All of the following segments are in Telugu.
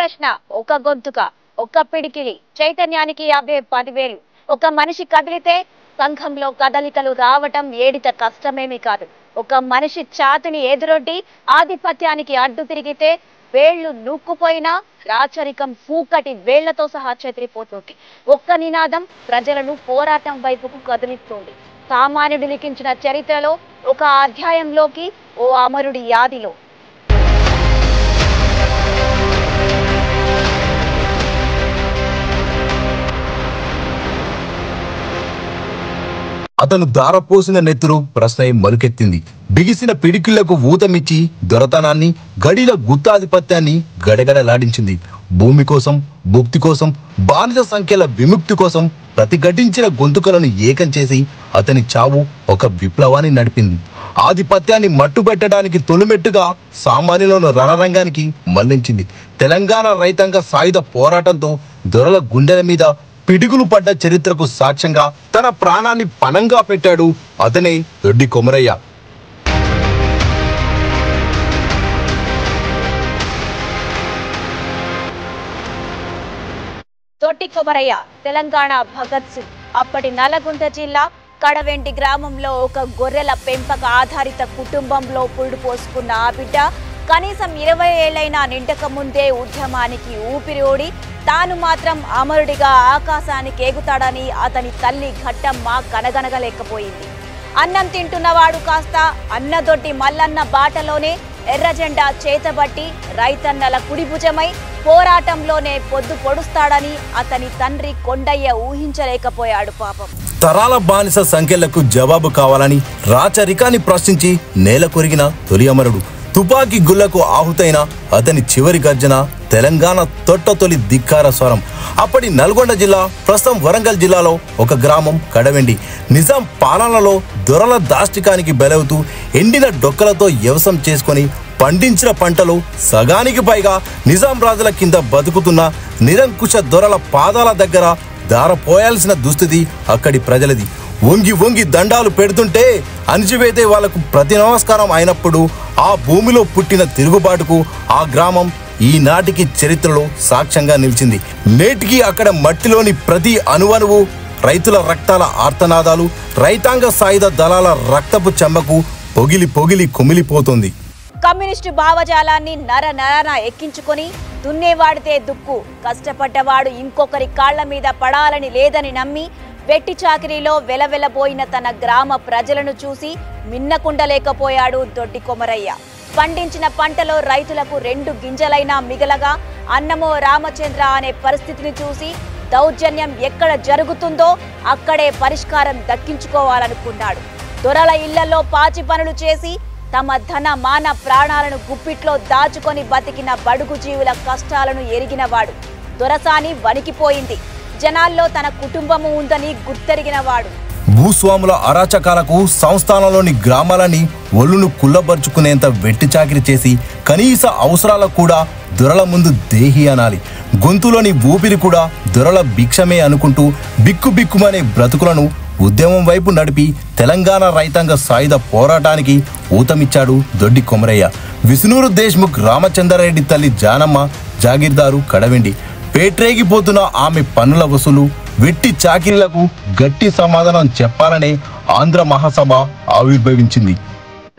ప్రశ్న, ఒక గొంతుక, ఒక పిడికిలి, చైతన్యానికి 50,000. ఒక మనిషి కదిలితే సంఘంలో కదలికలు రావటం ఏడిత కష్టమేమీ కాదు. ఒక మనిషి ఛాతిని ఎదురొడ్డి ఆధిపత్యానికి అడ్డు తిరిగితే వేళ్లు నూక్కుపోయినా రాచరికం పూకటి వేళ్లతో సహా చెదిరిపోతుంది. ఒక్క నినాదం ప్రజలను పోరాటం వైపుకు కదిలిస్తుంది. సామాన్యుడు లిఖించిన చరిత్రలో ఒక అధ్యాయంలోకి, ఓ అమరుడి యాదిలో. అతను దారపోసిన నెత్తురు ప్రశ్న మలుకెత్తింది. బిగిసిన పిడికిళ్లకు ఊతమిచ్చి దొరతనాన్ని, గడిల గుత్తాధిపత్యాన్ని గడగడలాడించింది. భూమి కోసం, భుక్తి కోసం, బానిస సంఖ్యల విముక్తి కోసం ప్రతిఘటించిన గొంతుకలను ఏకం చేసి అతని చావు ఒక విప్లవాన్ని నడిపింది. ఆధిపత్యాన్ని మట్టుబెట్టడానికి తొలిమెట్టుగా సామాన్యులను రణరంగానికి మళ్లించింది. తెలంగాణ రైతాంగ సాయుధ పోరాటంతో దొరల గుండెల మీద పిడుగులు పడ్డ చరిత్రకు సాక్ష్యంగా తన ప్రాణాన్ని పణంగా పెట్టాడు అతనే దొడ్డి కొమరయ్య. దొడ్డి కొమరయ్య తెలంగాణ భగత్ సింగ్. అప్పటి నల్లగొండ జిల్లా కడవెంటి గ్రామంలో ఒక గొర్రెల పెంపక ఆధారిత కుటుంబంలో పురుడు పోసుకున్న ఆ బిడ్డ కనీసం 20 ఏళ్లైనా నిండక ముందే ఉద్యమానికి ఊపిరి తాను మాత్రం అమరుడిగా ఆకాశానికి ఎగుతాడని అతని తల్లి ఘట్టమ్మ కనగనగలేకపోయింది. అన్నం తింటున్నవాడు కాస్త అన్నదొడ్డి మల్లన్న బాటలోనే ఎర్ర జెండా చేతబట్టి రైతన్నల కుడిభుజమై పోరాటంలోనే పొద్దు పొడుస్తాడని అతని తండ్రి కొండయ్య ఊహించలేకపోయాడు పాపం. తరాల బానిస సంఖ్యలకు జవాబు కావాలని రాచరికాన్ని ప్రశ్నించి నేల కొరిగిన తొలి అమరుడు. తుపాకీ గుళ్లకు ఆహుతైన అతని చివరి గర్జన తెలంగాణ తొలి ధిక్కార స్వరం. అప్పటి నల్గొండ జిల్లా, ప్రస్తుతం వరంగల్ జిల్లాలో ఒక గ్రామం కడవెండి. నిజాం పాలనలో దొరల దాష్టికానికి బలవుతూ ఎండిన డొక్కలతో వ్యవసాయం చేసుకొని పండించిన పంటలు సగానికి పైగా నిజాం రాజుల కింద బతుకుతున్న నిరంకుశ దొరల పాదాల దగ్గర దారపోయాల్సిన దుస్థితి అక్కడి ప్రజలది. వంగి వంగి దండాలు పెడుతుంటే అణిచివేతే వాళ్లకు ప్రతి నమస్కారం అయినప్పుడు ఆ భూమిలో పుట్టిన తిరుగుబాటుకు ఆ గ్రామం ఈనాటికి చరిత్రలో సాక్ష్యంగా నిలిచింది. నేటికి అక్కడ మట్టిలోని ప్రతి అణువణువు రైతుల రక్తాల ఆర్తనాదాలు, రైతాంగ సాయుధ దళాల రక్తపు చెమ్మకు పొగిలి పొగిలి కుమిలిపోతుంది. కమ్యూనిస్టు భావజాలాన్ని నరనరన ఎక్కించుకొని దున్నేవాడితే దుక్కు, కష్టపడ్డవాడు ఇంకొకరి కాళ్ల మీద పడాలని లేదని నమ్మి వెట్టి చాకిరీలో వెలవెలబోయిన తన గ్రామ ప్రజలను చూసి మిన్నకుండలేకపోయాడు దొడ్డి కొమరయ్య. పండించిన పంటలో రైతులకు 2 గింజలైనా మిగలగా అన్నమో రామచంద్ర అనే పరిస్థితిని చూసి దౌర్జన్యం ఎక్కడ జరుగుతుందో అక్కడే పరిష్కారం దక్కించుకోవాలనుకున్నాడు. దొరల ఇళ్లలో పాచి పనులు చేసి తమ ధన మాన ప్రాణాలను గుప్పిట్లో దాచుకొని బతికిన బడుగు జీవుల కష్టాలను ఎరిగినవాడు. దొరసాని వణికిపోయింది. జనాల్లో తన కుటుంబము ఉందని గుర్తెరిగినవాడు. భూస్వాముల అరాచకాలకు సంస్థానంలోని గ్రామాలని ఒళ్ళును కుల్లబరుచుకునేంత వెట్టి చాకిరి చేసి కనీస అవసరాలకు కూడా దొరల ముందు దేహి అనాలి. గొంతులోని ఊపిరి కూడా దొరల భిక్షమే అనుకుంటూ బిక్కుబిక్కుమనే బ్రతుకులను ఉద్యమం వైపు నడిపి తెలంగాణ రైతాంగ సాయుధ పోరాటానికి ఊతమిచ్చాడు దొడ్డి కొమరయ్య. విష్ణూరు దేశ్ముఖ్ రామచంద్రారెడ్డి తల్లి జానమ్మ జాగీర్దారు కడవెండి. పేట్రేగిపోతున్న ఆమె పన్నుల వసూలు, వెట్టి చాకిరీలకు గట్టి సమాధానం చెప్పాలనే ఆంధ్ర మహాసభ ఆవిర్భవించింది.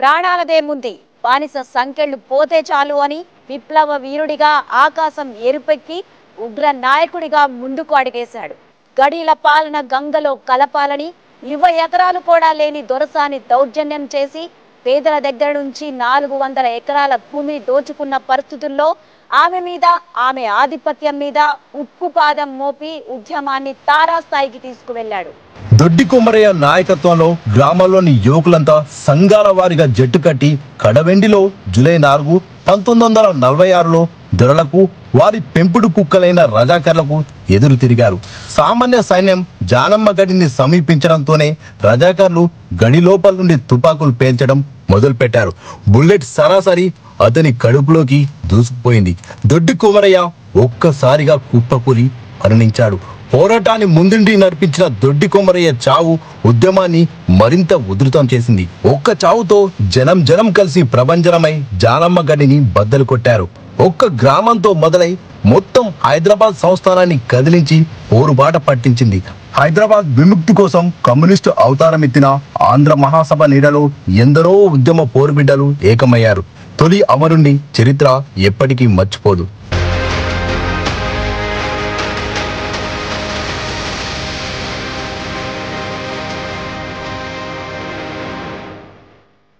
ప్రాణాలదేముంది, బానిస సంఖ్యలు పోతే చాలు అని విప్లవ వీరుడిగా ఆకాశం ఎరుపెక్కి ఉగ్ర నాయకుడిగా ముందుకు అడిగేశాడు. గడీల పాలన గంగలో కలపాలని 20 ఎకరాలు కూడా లేని దొరసాని దౌర్జన్యం చేసి పేదల దగ్గర నుంచి 400 ఎకరాల భూమి దోచుకున్న పరిస్థితుల్లో ఆమె మీద, ఆమె ఆధిపత్యం మీద ఉక్కుపాదం మోపి ఉద్యమాన్ని తారాస్థాయికి తీసుకువెళ్లాడు. దొడ్డి కొమరయ్య నాయకత్వంలో గ్రామాల్లోని యువకులంతా సంఘాల వారిగా జట్టు కట్టి కడవెండిలో జూలై 4, 1946లో దొరలకు, వారి పెంపుడు కుక్కలైన రజాకర్లకు ఎదురు తిరిగారు. సామాన్య సైన్యం జానమ్మ గడిని సమీపించడంతోనే రజాకర్లు గడి లోపల నుండి తుపాకులు పేల్చడం మొదలుపెట్టారు. బుల్లెట్ సరాసరి అతని కడుపులోకి దూసుకుపోయింది. దొడ్డి కొమరయ్య ఒక్కసారిగా కుప్పకూలి మరణించాడు. పోరాటాన్ని ముందుండి నడిపించిన దొడ్డి కొమరయ్య చావు ఉద్యమాన్ని మరింత ఉధృతం చేసింది. ఒక్క చావుతో జనం కలిసి ప్రభంజనమై జానమ్మ గడిని బద్దలు కొట్టారు. ఒక్క గ్రామంతో మొదలై మొత్తం హైదరాబాద్ సంస్థానాన్ని కదిలించి పోరుబాట పట్టించింది. హైదరాబాద్ విముక్తి కోసం కమ్యూనిస్టు అవతారం ఎత్తిన ఆంధ్ర మహాసభ నీడలో ఎందరో ఉద్యమ పోరుబిడ్డలు ఏకమయ్యారు. తొలి అమరుణ్ణి చరిత్ర ఎప్పటికీ మర్చిపోదు.